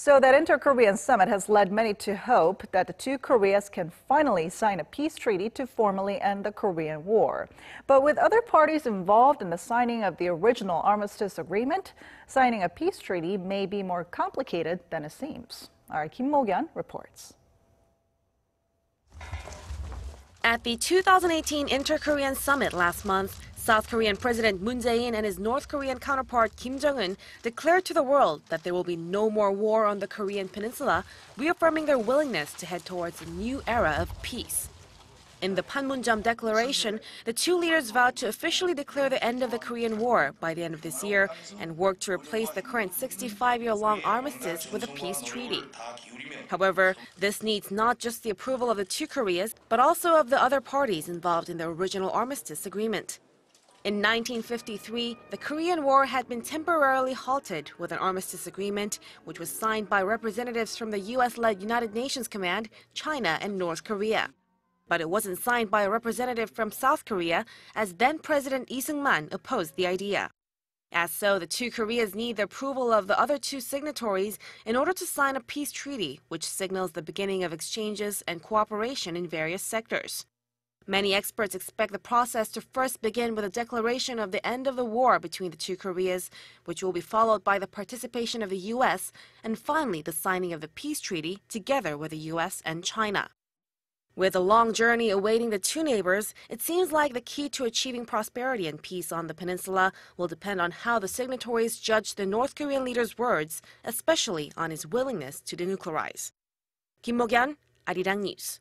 So that inter-Korean summit has led many to hope that the two Koreas can finally sign a peace treaty to formally end the Korean War. But with other parties involved in the signing of the original Armistice Agreement, signing a peace treaty may be more complicated than it seems. Our Kim Mok-yeon reports. At the 2018 Inter-Korean Summit last month, South Korean President Moon Jae-in and his North Korean counterpart Kim Jong-un declared to the world that there will be no more war on the Korean Peninsula, reaffirming their willingness to head towards a new era of peace. In the Panmunjom declaration, the two leaders vowed to officially declare the end of the Korean War by the end of this year and work to replace the current 65-year-long armistice with a peace treaty. However, this needs not just the approval of the two Koreas, but also of the other parties involved in the original Armistice Agreement. In 1953, the Korean War had been temporarily halted with an armistice agreement, which was signed by representatives from the U.S.-led United Nations Command, China, and North Korea. But it wasn't signed by a representative from South Korea, as then-President Lee Seung-man opposed the idea. As so, the two Koreas need the approval of the other two signatories in order to sign a peace treaty, which signals the beginning of exchanges and cooperation in various sectors. Many experts expect the process to first begin with a declaration of the end of the war between the two Koreas, which will be followed by the participation of the U.S., and finally the signing of the peace treaty together with the U.S. and China. With a long journey awaiting the two neighbors, it seems like the key to achieving prosperity and peace on the peninsula will depend on how the signatories judge the North Korean leader's words, especially on his willingness to denuclearize. Kim Mok-yeon, Arirang News.